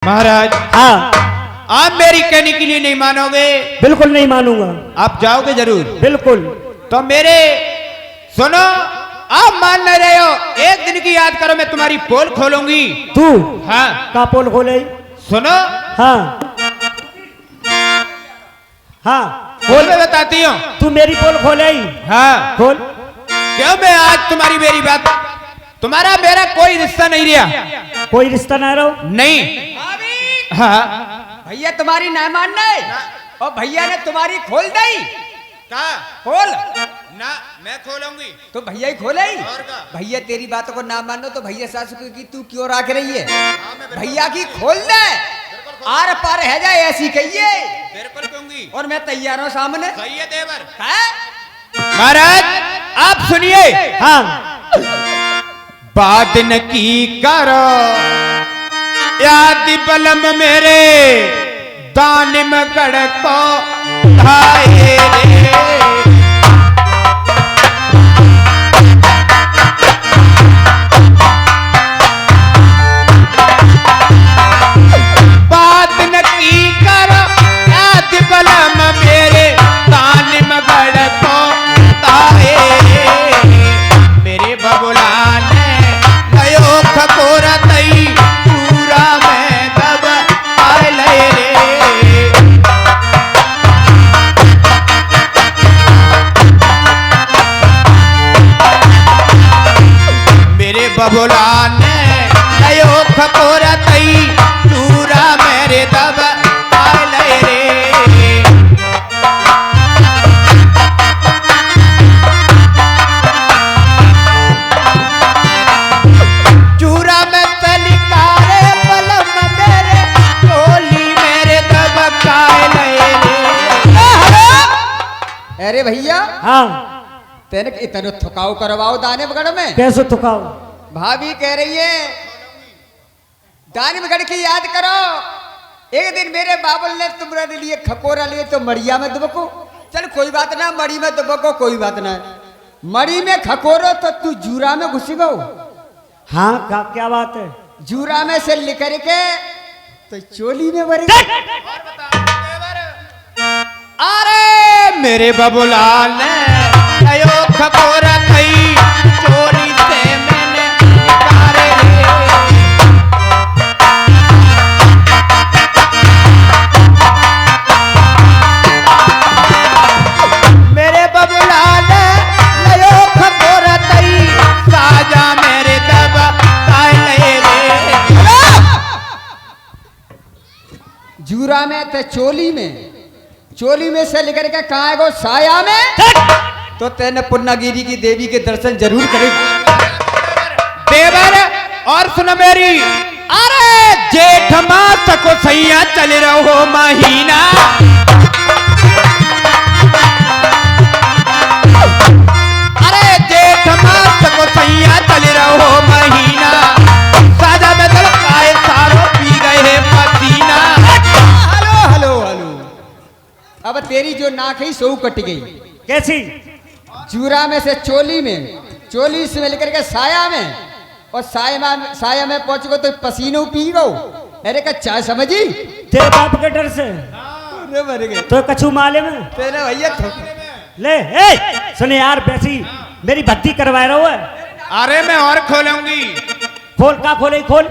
महाराज हाँ आप मेरी कहने के लिए नहीं मानोगे? बिल्कुल नहीं मानूंगा। आप जाओगे जरूर? बिल्कुल। तो मेरे सुनो, आप मान नहीं रहे हो, एक दिन की याद करो, मैं तुम्हारी पोल खोलूंगी। तू हाँ का पोल खोले? सुनो, हाँ हाँ पोल में बताती हूँ। तू मेरी पोल खोले? हाँ खोल। क्यों? मैं आज तुम्हारी मेरी बात, तुम्हारा मेरा कोई रिश्ता नहीं रहा। कोई रिश्ता ना रहो? नहीं। हाँ भैया तुम्हारी ना मानना है और भैया ने तुम्हारी खोल दी। का खोल ना, मैं खोलूंगी। तो भैया ही खोले ही। और का? भैया तेरी बातों को ना मानो तो भैया सासू की तू क्यों राख रही है? मैं भैया की खोल दे, आर पार है जाए ऐसी कहिए। बिल्कुल कहूंगी। और मैं तैयार हूँ सामने। सही है देवर। है? महाराज आप सुनिए। हाँ बात न की करो याद बलम मेरे दानिम गढ़ को धाये रे। बात न की करो याद बलम मेरे दानिम गढ़ को धाये रे। मेरे बबुला ने नयो खकोरा तई पूरा में दब आए ले रे। मेरे बबुला ने नयो खकोरा तई पूरा मेरे दब आए ले रे। चूरा में तलिकारे बलम मेरे टोली मेरे दबकाए ले रे। अरे भैया हाँ तेने इतना थकाऊ करवाओ दानिमगढ़ में। कैसे थकाओ? भाभी कह रही है दानिमगढ़ की याद करो। एक दिन मेरे बाबुल ने तुम्हारे लिए खकोरा लिए तो मड़िया में दुबको। चल कोई बात ना, मड़ी में दुबको कोई बात ना। मड़ी में खकोरो तो तू जूरा में घुसी गो। हाँ क्या बात है? जूरा में से लिकर के तो चोली में भर गए। अरे मेरे बबुलाल ने नयो खकोरा थई चोरी से मैंने निकाले रे। मेरे बबुलाल ने नयो खकोरा थई साजा मेरे दब ताए ले रे। जूरा में तो चोली में से लेकर के कहा गो साया में। तो तेने पूर्णागिरी की देवी के दर्शन जरूर करे देवर। और सुन मेरी, अरे जेठ मास को सैया चल रहो महीना। अरे जेठ मास को सैया चल रहो महीना। साजा में दलकाए सारो पी गए पसीना। Hello hello hello. अब तेरी जो नाक है सो कट गई। कैसी? जूरा में से चोली से लेकर के साया में, और साया में पहुंच गो तो पसीनो पी गो। अरे का चाय समझी? तेरे बाप के डर से अरे मर गए तो कछु माले में तेरे भैया ले। सुने यार, वैसी मेरी भक्ति करवा रहा है। अरे मैं और खोलूंगी। खोल का खोले? खोल।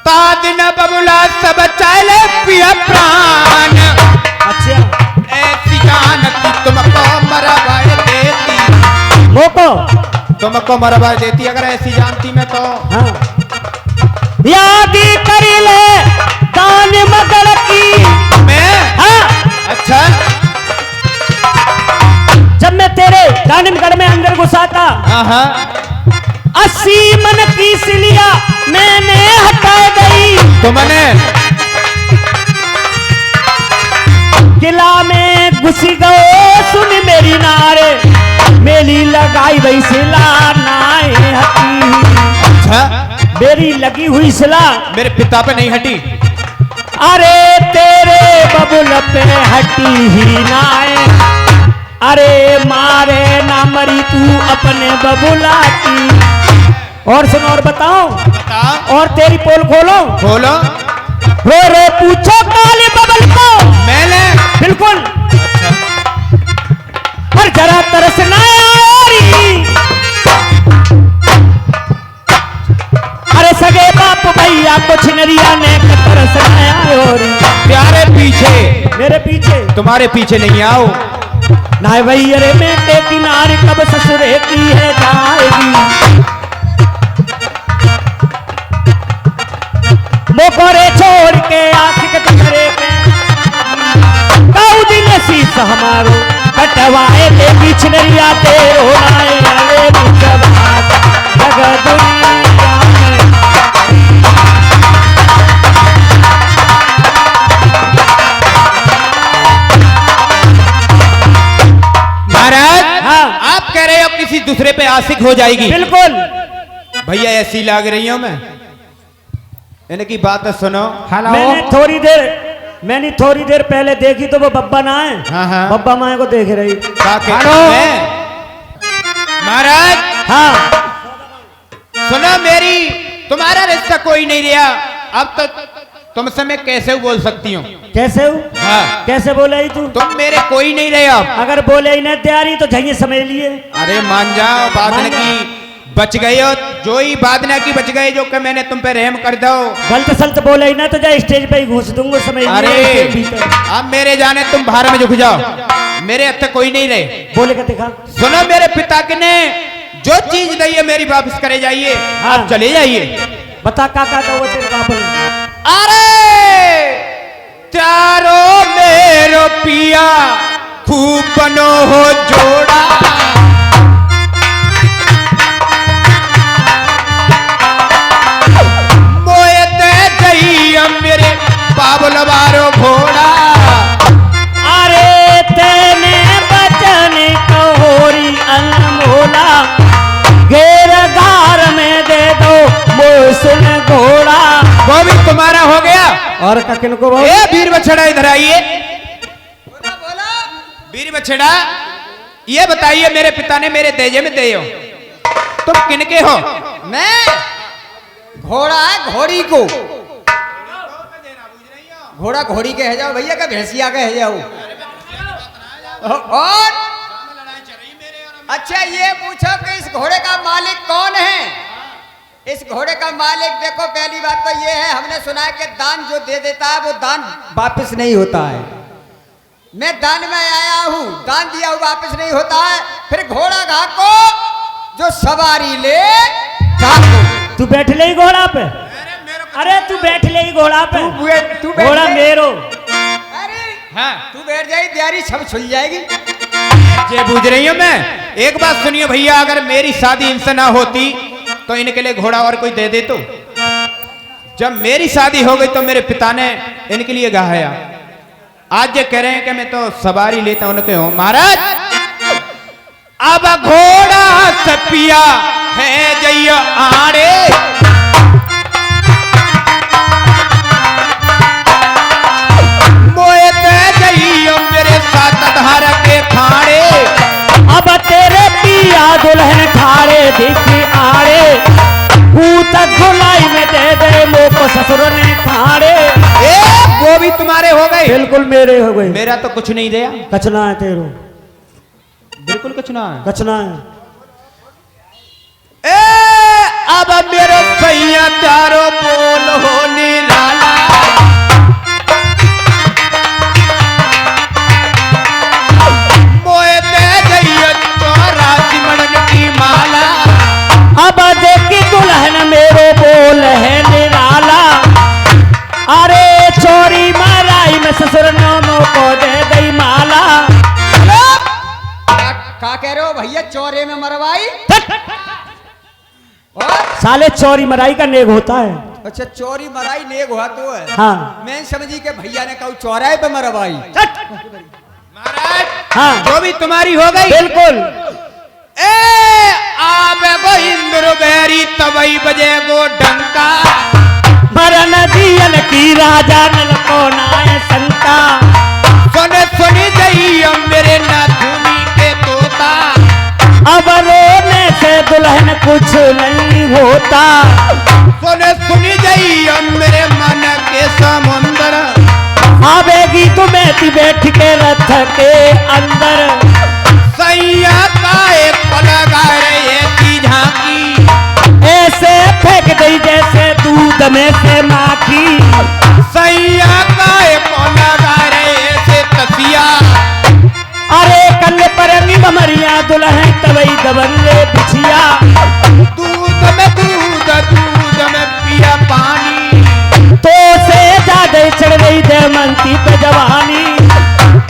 तादिन बबुला सब चाले पिया प्राण। अच्छा ऐसी जान की तुमको मरवाए देती, मोको तुमको मरवा देती अगर ऐसी जानती मैं तो। हाँ यादी करी ले दानिमगढ़ की मैं? हाँ। अच्छा जब मैं तेरे दानिमगढ़ में अंदर घुसा था, हाँ 80 मन की सिलिया मैंने हटा गई। तुमने किला में घुसी गओ सुन मेरी नारे, मेरी लगाई वही सिला नाए हटी। अच्छा मेरी लगी हुई सिला मेरे पिता पे नहीं हटी। अरे तेरे बबुल पे हटी ही नाए। अरे मारे ना मरी तू अपने बबुला की। और सुनो और बताओ, बताओ। और तेरी पोल खोलो। खोलो। रो रो पूछो काले बबल को। मैंने बिल्कुल। अच्छा पर जरा तरस ना आरी। अरे सगे बाप भैया कुछ नरिया ने तरस ना आरी। प्यारे पीछे मेरे पीछे तुम्हारे पीछे नहीं आओ ना भाई। अरे बेटे की नारी कब ससुरे की है जाएगी। मोकोरे छोड़ के आशिक तुम्हारे पे काऊ दिन शीश हमारो कटवाए ले बीच नरिया तेरो आए अरे मुझबा जग दुनिया में। महाराज हाँ। आप कह रहे हो किसी दूसरे पे आशिक हो जाएगी। बिल्कुल। भैया ऐसी लाग रही हूं मैं। इनकी बात सुनो। मैंने थोड़ी देर पहले देखी तो वो बब्बा ना है। हाँ, हाँ। बब्बा माए को देख रही। क्या कहते हैं? महाराज हाँ सुनो मेरी तुम्हारा रिश्ता कोई नहीं रहा। अब तो तुमसे मैं कैसे बोल सकती हूँ? कैसे हूँ? हाँ। कैसे बोले ही तू? तुम मेरे कोई नहीं रहे अब। अगर बोले ही नहीं तैयारी तो झइए समझ लिए। अरे मान जाओ बात न की बच गए हो। जो ही बात ना की बच गए जो कि मैंने तुम पे रहम कर दो। गलत सलत बोले ही ना तो जा स्टेज पे ही घुस दूंगा समझ लिए। अरे अब मेरे जाने तुम बाहर में झुक जाओ। मेरे हत्थे कोई नहीं रहे। बोले का दिखा। सुनो मेरे पिता के ने जो चीज दी है मेरी वापस करे जाइए। हाँ। आप चले जाइए। बता काका का वो तेरे बाप ने। अरे चारो मेरो पिया खूब बनो हो जोड़ा। मोए दे जइया मेरे बाबुल बारो घोड़ा। अरे तेने बचन कहोरी अनमोला घेर गार में दे दो मोसन घोड़ा। वो भी तुम्हारा हो गया। और का किनको बोल? ए वीर बछड़ा इधर आइए। बोला बोला वीर बछड़ा ये बताइए मेरे पिता ने मेरे देजे में दे हो तुम किनके हो? मैं घोड़ा है घोड़ी को। घोड़ा घोड़ी के है जाओ भैया का भैंसिया के है जाओ। और अच्छा ये पूछो कि इस घोड़े का मालिक कौन है? इस घोड़े का मालिक देखो पहली बात तो ये है हमने सुना है कि दान जो दे देता है वो दान वापस नहीं होता है। मैं दान में आया हूँ दान दिया हुआ वापस नहीं होता है। फिर घोड़ा घा को जो सवारी ले घाको। तू बैठ ले ही घोड़ा पे। अरे तू बैठ ले ही घोड़ा पे। तू बैठ घोड़ा ले। मेरो। अरे हाँ तू बैठ जाएगी तैयारी सब छुल जाएगी। ये बूझ रही हूँ मैं। एक बात सुनिए भैया अगर मेरी शादी इनसे ना होती तो इनके लिए घोड़ा और कोई दे दे तो। जब मेरी शादी हो गई तो मेरे पिता ने इनके लिए गाया। आज ये कह रहे हैं कि मैं तो सवारी लेता उनके हूं। महाराज अब घोड़ा सपिया है जइया आड़े। मोए ते जइयो मेरे साथ धार के खाड़े। अब तेरे पिया दुल्हन ठाड़े दिखी आड़े भूत धुलाई में दे दे मोको ससुर ने खाड़े। ए वो भी तुम्हारे हो गए। बिल्कुल मेरे हो गए। मेरा तो कुछ नहीं दिया। कचना है तेरो। बिल्कुल कुछ ना है। कचना है। ए अब मेरो सैया चारो बोल हो निराला। मोए दे जइयो 84 मणन की माला। अब देखी दुल्हन मेरो बोल है निराला। अरे चोरी माराई में ससुर नोमो को दे गई माला। का कह रहे हो भैया चौरे में मरवाई? और साले चोरी मराई का नेग होता है। अच्छा चोरी मराई नेग हुआ तो है। हाँ मैं समझी के भैया ने कहा चौराहे पे मरवाई। महाराज हाँ जो भी तुम्हारी हो गई। बिल्कुल। ए आवे वो इंद्र बैरी तवई बजे वो डंका। मरन दियन की राजा नल को नाय संता। सुन सुनी जइयो मेरे नाथुनी के तोता। अब रोने से दुल्हन कुछ नहीं होता। सुन सुनी जइयो मेरे मन के के समुंदर आवेगी तुम्हें ती बैठ के रथ के अंदर। सैया का एक पलगा रहे की झांकी ऐसे फेंक गई जैसे दूध में से माखी। सैया का एक पलगा रहे से तसिया अरे कल्ले पर मरिया दुल्हन तवई दबल्ले बिछिया। दूध में पिया पानी तो से ज्यादा चढ़ गई देवमंती पे जवानी।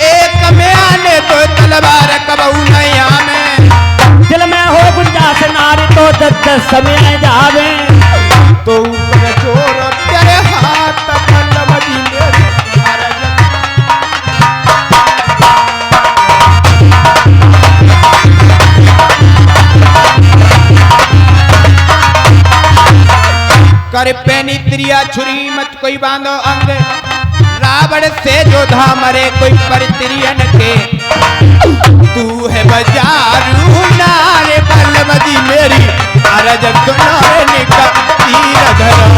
एक में आने तो तलवार कबहू नैया में दिल में हो गुंजाश नारी तो दस समय जावे। तो ऊपर चोर तेरे हाथ बल्लभजी मेरी अरज। कर पैनी त्रिया छुरी मत कोई बांधो अंग रावण से जोधा मरे कोई पर त्रियन के। तू है बाजारू नारे बल्लभजी मेरी अरज सुनारे निका तीर धरा।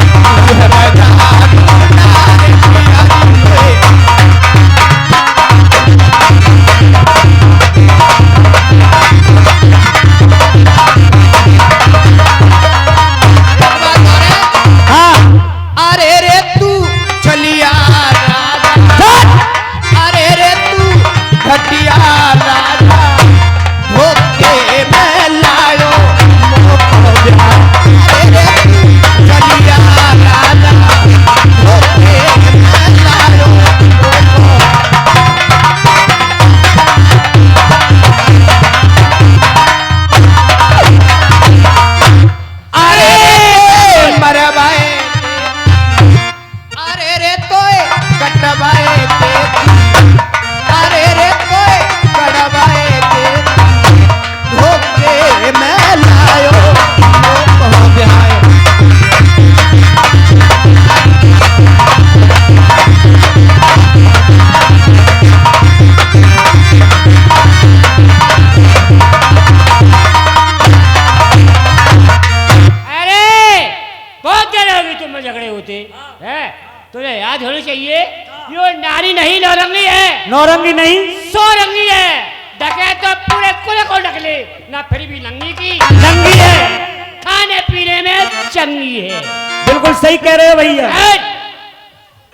तू है बाजारू नारे बल्लभजी मेरी। अरे रे तू छलिया राजा अरे रे तू घटिया राजा धोखे में लायो मोह प्यार। अरे रे तू छलिया राजा धोखे में लायो मोह। अरे मरवाए अरे रे तोय कटवाए के अरे रे तोय कटवाए के धोखे में लायो मोह ब्याह। बहुत देर होगी तुम में झगड़े होते हैं। तुझे याद होनी चाहिए यो नारी नहीं नौरंगी है। नौरंगी नहीं सोरंगी है। डके तो पूरे कुल को डकले ना फिर भी नंगी की नंगी है। खाने पीने में चंगी है। बिल्कुल सही कह रहे हो भैया।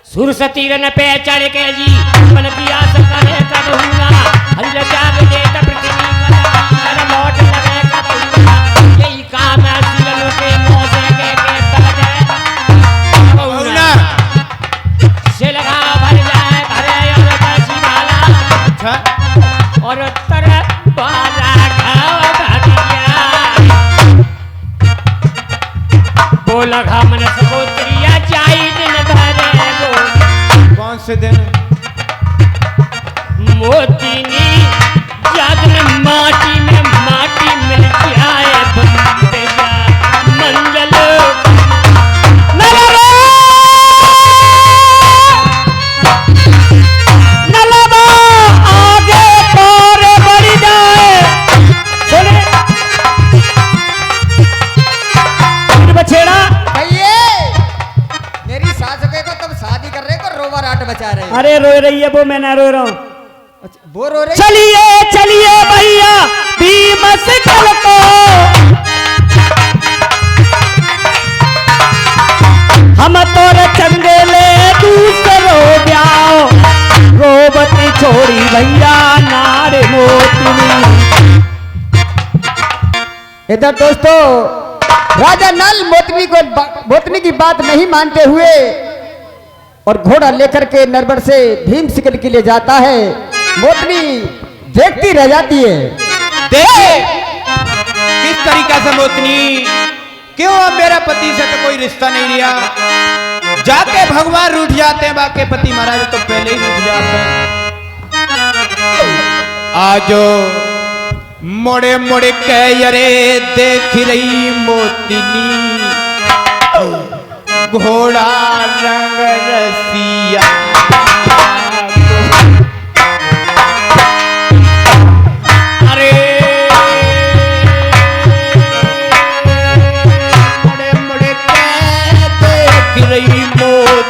सुरसती रन पे चढ़ के जी मन पिया सकले कब हुआ हल जाग दे त पृथ्वी कर लौट लगे कब हुआ। यही काम है सिरन के मोसे के तलजे कब हुआ से लगा भर जाए भरे और बसी वाला और तर बाजा खाओ भटिया। बोला घा मन सकोत्रिया चाहिए दिन भरे कौन से दिन मोतीनी जागन माटी में मिल जाए बंदे जा मंगल नलबा आगे और बढ़ जाए। सुने बछेड़ा भैया मेरी सास के को तुम शादी कर रहे को रोवा राट बचा रहे हो। अरे रो रही है वो मैं ना रो रहा हूँ। अच्छा, वो रो रही चलिए चलिए भैया भीम से कल को हम तोर चंदेले दूसरो ब्याओ रोबती छोड़ी भैया नारे मोतनी। इधर दोस्तों राजा नल मोतनी की बात नहीं मानते हुए और घोड़ा लेकर के नरबर से भीम सिकल के लिए जाता है। मोतनी देखती रह जाती है। देख किस तरीका से मोतनी क्यों अब मेरा पति से तो कोई रिश्ता नहीं लिया। जाके भगवान रूठ जाते हैं बाके पति महाराज तो पहले ही रूठ जाते हैं। आजो मोड़े मोड़े कैरे देख रही मोतिनी घोड़ा रंग रसिया। अरे मोड़े मोड़े कै देख रही मोतिनी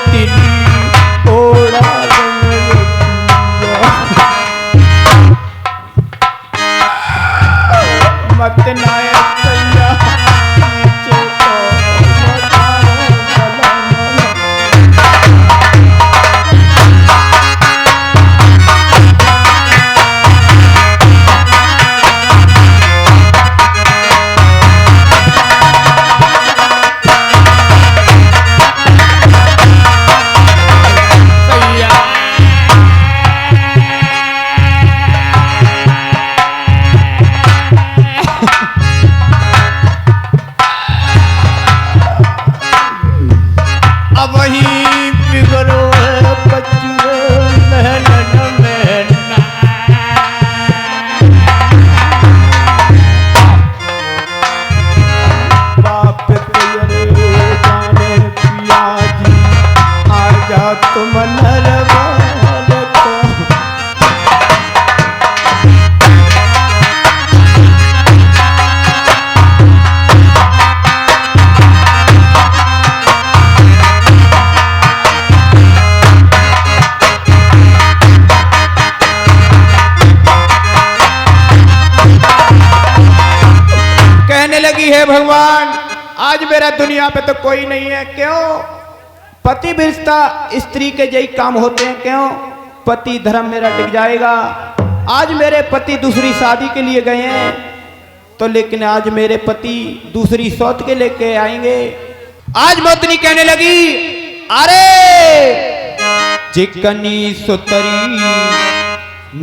तुम नरवाल को। कहने लगी है भगवान, आज मेरा दुनिया पे तो कोई नहीं है। क्यों? पति भी रिश्ता स्त्री के यही काम होते हैं। क्यों? पति धर्म मेरा टिक जाएगा। आज मेरे पति दूसरी शादी के लिए गए हैं तो, लेकिन आज मेरे पति दूसरी सौत के लेके आएंगे। आज मोतनी कहने लगी, अरे चिकनी सुतरी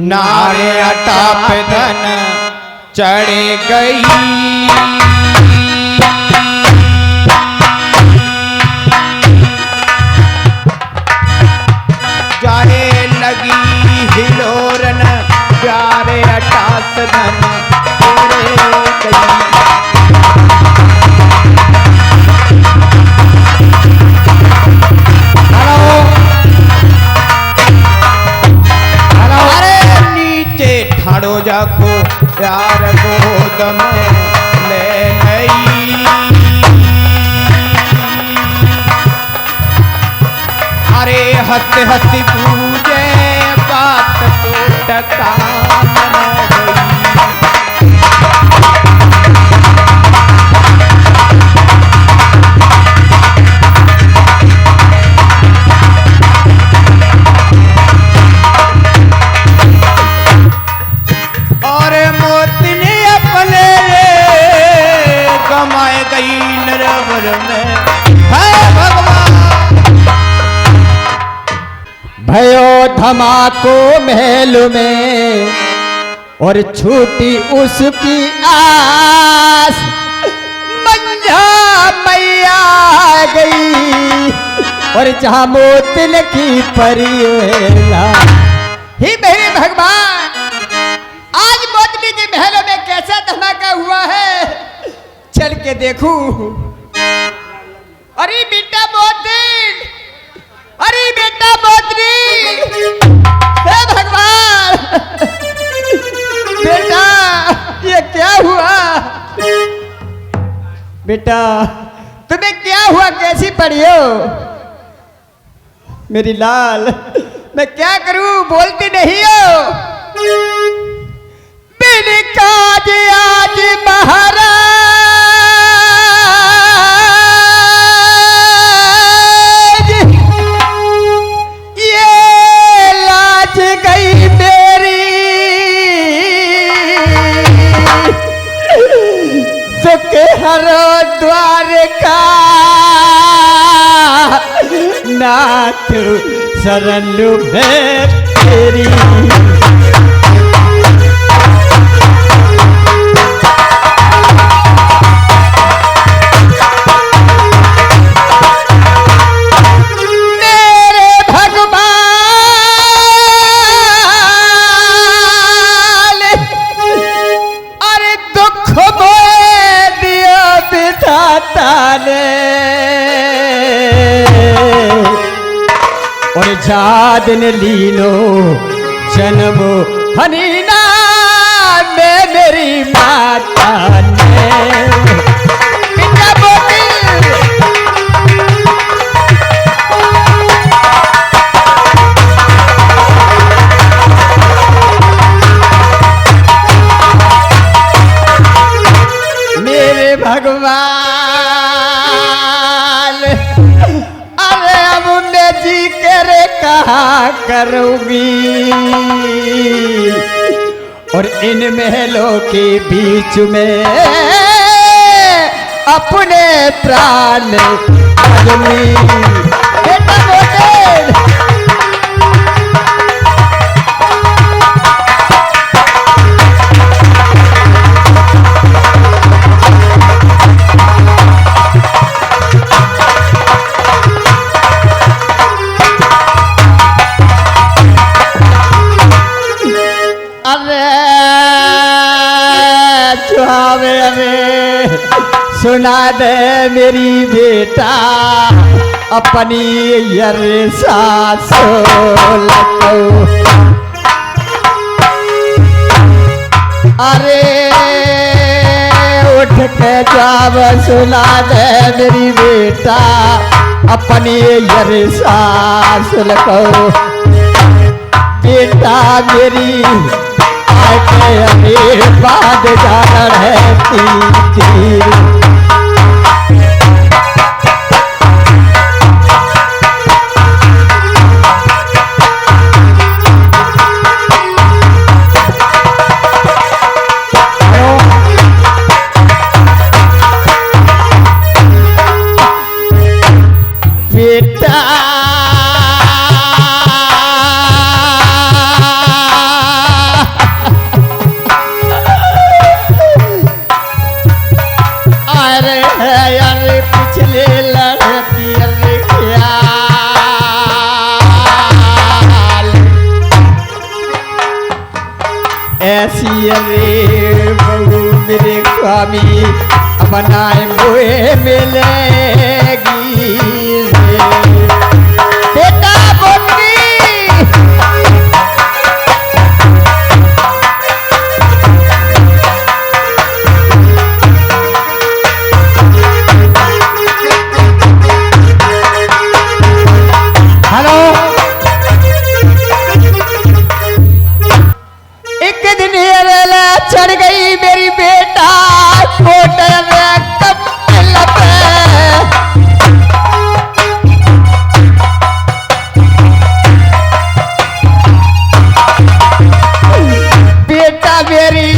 नारे अटाप धन चढ़े गई। जाए लगी हिलोरन प्यारे अटास धन चढ़े गई। अरे नीचे ठाड़ो जाको प्यार गोद में ले गई। अरे हंसते हंसती पूजे बात तो टकान गई। और मोतनी अपने कमाए गई नरवर में। है भगवान भयो धमाको महल में और छूटी उसकी आस। मंझा मैया गई और जहाँ मोतिल की परिवेला। ही मेरे भगवान, आज मोतली के महलों में कैसा धमाका हुआ है, चल के देखूं। अरे बेटा मोतिल, अरे बेटा मोतली, हे भगवान, बेटा ये क्या हुआ? बेटा तुम्हें क्या हुआ, कैसी पड़ी हो? मेरी लाल, मैं क्या करूं, बोलती नहीं हो। बिन काज आज महाराज ये लाज गई मेरी। सुख हरो द्वार का नाथ शरण में तेरी। और जादन लीनो जन्म हनीना में मेरी माता ने। मेरे भगवान, अरे अब मैं जी करे कहाँ करूंगी। और इन महलों के बीच में अपने प्राण आदमी। बेटा मोतिल, सुना दे मेरी बेटा, अपनी यर सासो लको अरे उठ के जाव सुना दे मेरी बेटा अपनी यर सास लको बेटा मेरी आके अरे बाद जान है तीर बेटा अरे अरे पिछले लड़की अरे ख्याल ऐसी अरे बहू मेरे स्वामी बनाए हुए मिलेगी बेटा बोली हेलो एक दिन रेला चढ़ गई मेरी बेटा होटल में कपल पे बेटा मेरी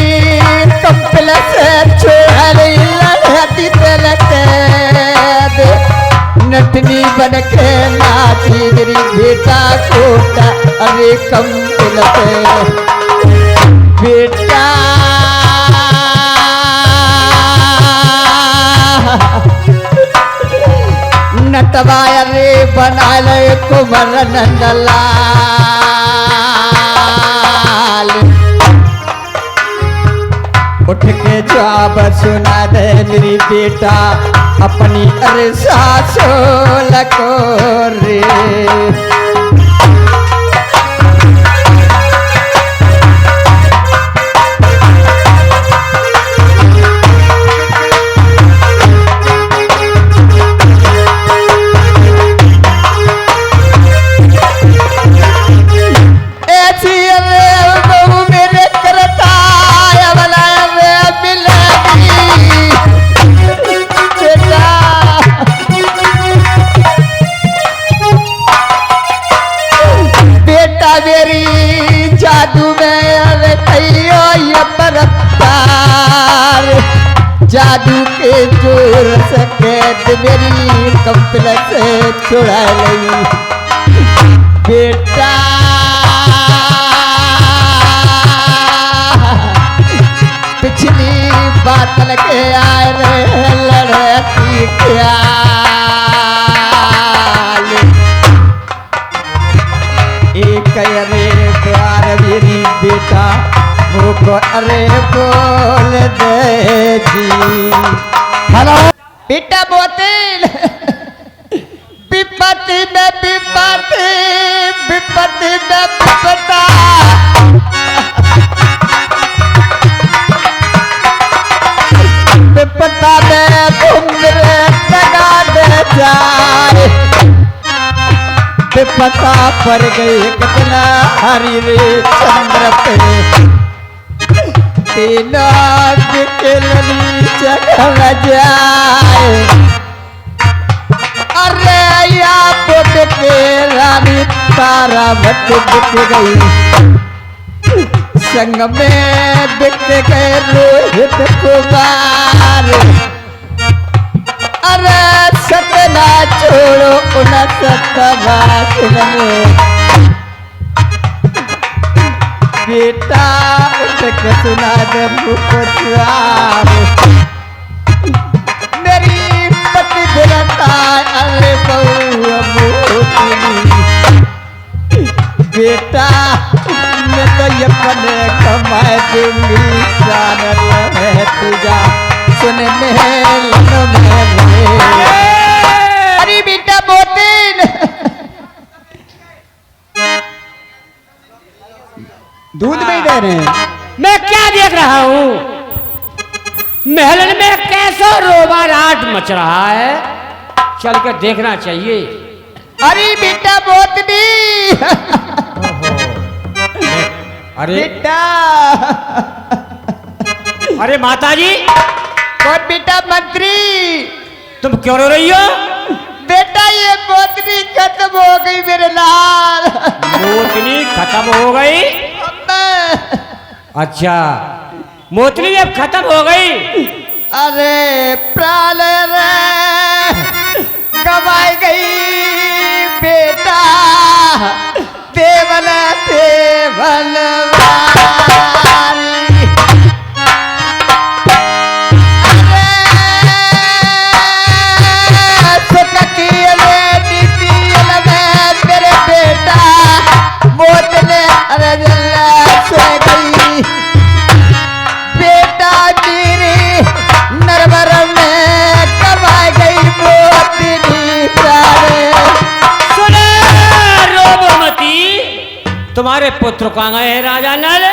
कपल से छोड़ लड़ती तलके नटनी बन के नाची मेरी बेटा कोटा अरे कपल पे बेटा नटवाया रे बना ले कुमार नंदलाल उठ के जवाब सुना दे मेरी बेटा अपनी अरे सासो लको रे मेरी जादू में अरे कहियो ये बरतार जादू के जोर से कैद मेरी कपल से छुड़ा ली बेटा पिछली बात लगे आए रे लड़की ख्याल एक अरे प्यार मेरी बेटा मुझको अरे बोल दे जी हेलो बेटा बोतल विपत्ति में विपत्ति विपत्ति में विपत्ता विपत्ता में घूमरे लगा दे जाए विपत्ता पर गई कितना हरी रे चंद्र पे तीनों के लली जगह जाए अरे या बुट के रानी तारा बट बिक गई संग में बिक गए रोहित कुमार अरे सतना छोड़ो उन सतबात में बेटा उठ के सुना दे मुखद्वार मेरी पति दिलता अरे बहू मोती बेटा मैं तो ये अपने कमाए दूंगी जान ले तुझा सुन में अरे बेटा मोती दूध में ही दे रहे हैं। मैं क्या देख रहा हूँ, महल में कैसा रोबा राट मच रहा है, चल कर देखना चाहिए। अरे बेटा बोतनी अरे बेटा अरे माता जी, कौन बेटा? मंत्री। तुम क्यों रो रही हो? बेटा ये बोतनी खत्म हो गई मेरे लाल। मोतनी खत्म हो गई? अम्मा। अच्छा, मोतनी अब खत्म हो गई। अरे प्राण रे कमाई गई बेटा, देवल देवल वाली। अरे सुख की नीति मेरे बेटा मौत ने अरे सो गई बेटा मेरी नरवर में कमाई गई मोतनी प्यारे। सुने रोबमती, तुम्हारे पुत्र कहाँ गए हैं राजा नल?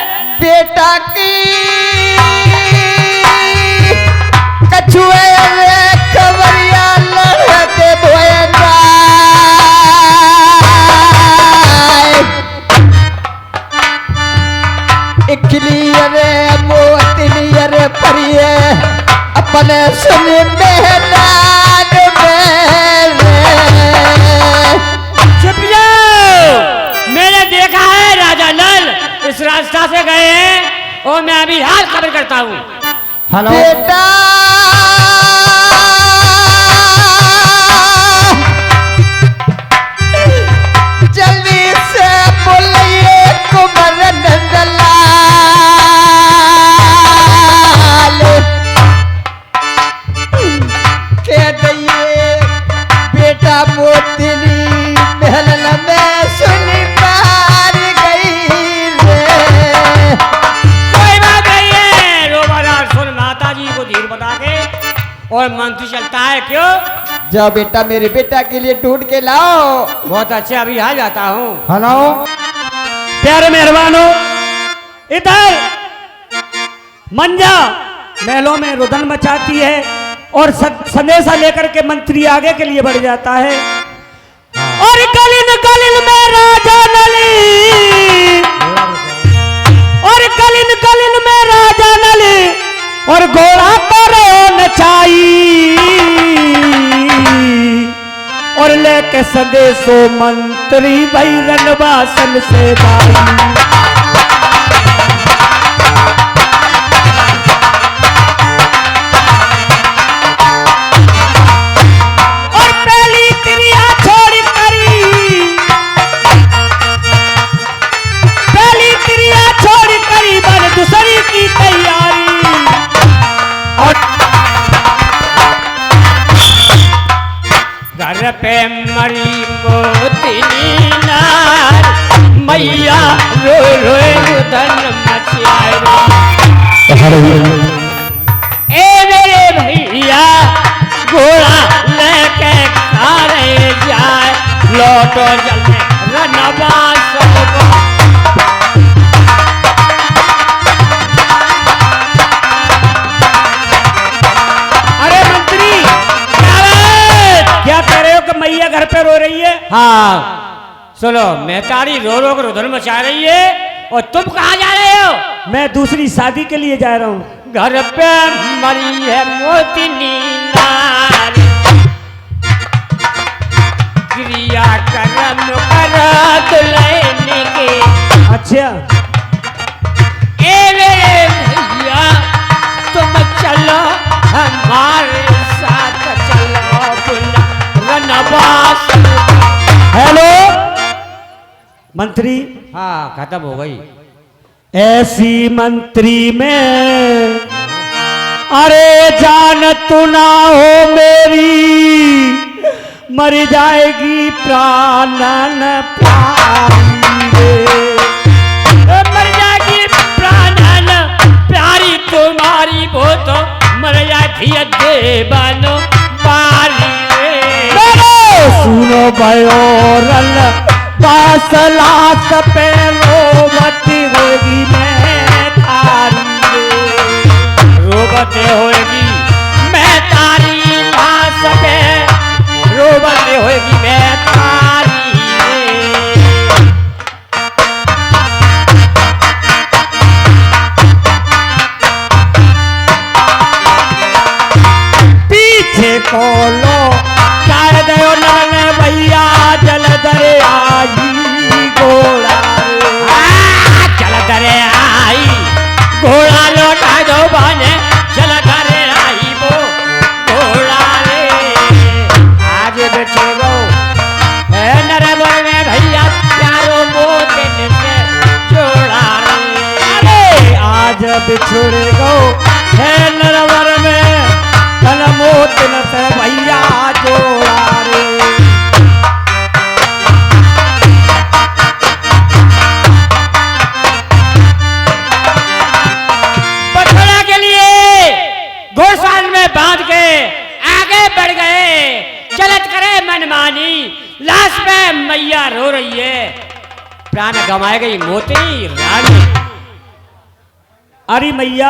बेटा की कछुए रे खबरिया लड़ते धोए इकली रे मोतनी रे परिए अपने सुन मेहरान चुप जाओ, मैंने देखा है राजा नल इस रास्ता से गए हैं और मैं अभी हाल खबर करता हूँ। हेलो बेटा जल्दी से बोलिए कुंवर नंदलाल कह दइए बेटा मोतनी महल में सुनी मार गई रे। कोई बात नहीं है रोबादार, सुन माता जी को धीर बता के और मंत्री चलता है क्यों? जाओ बेटा मेरे बेटा के लिए ढूंढ के लाओ। बहुत अच्छे, अभी आ जाता हूँ। हेलो प्यारे मेहरबानो, इधर मंजा महलों में रुदन मचाती है और संदेशा लेकर के मंत्री आगे के लिए बढ़ जाता है। और गलिन गलिन में राजा नली, और गलिन गलिन में राजा नली और घोड़ा करो नचाई और लेके संदेशो मंत्री भाई रनवासन से भाई। और पहली क्रिया छोड़ करी, पहली क्रिया छोड़ करी बन दूसरी की तैयारी। और घर पे मरी मोतनी नार, मैया रो रो रुदन मचाए रे। ए मेरे भैया घोड़ा लेके खारे जाए, लौटो जल्दी रनवास को। अरे मंत्री क्या कह रहे हो कि मैया घर पे रो रही है? हाँ सुनो, मेहतारी रो रो कर रुदन मचा रही है और तुम कहाँ जा रहे हो? मैं दूसरी शादी के लिए जा रहा हूँ। घर पे मरी है मोतनी नारी, क्रिया कर्म कर दुल्हन के। अच्छा ए मेरे भैया तुम चलो हमारे साथ, चलो रनवास। हेलो मंत्री, हाँ खत्म हो गई। ऐसी मंत्री में अरे जान तू ना हो मेरी, मर जाएगी प्राणन प्यारी रे। मर जाएगी प्राणन प्यारी तुम्हारी, वो तो मर जाएगी देवानो पारी रे। सुनो भयो रल बासलास पे रोवती होगी रोबते होएगी मैं तारी ना सके, रोबते होएगी मैं तारी पीछे कोलो चार दयो नाने भैया जल दरे आई घोड़ा चल करे आई घोड़ा लौटा दो बने, चल करे आई वो घोड़ा रे। आज बेचे गो है नरवर में भैया प्यारो मोतिन से जोड़ा रे। अरे आज बिछुड़ गो है नरवर में तन मोतिन से भैया जोड़ा रे। बछड़ा के लिए घोड़साल में बांध के आगे बढ़ गए, चलत करे मनमानी, लाश पे मैया रो रही है, प्राण गंवाए गई मोती रानी। अरे मैया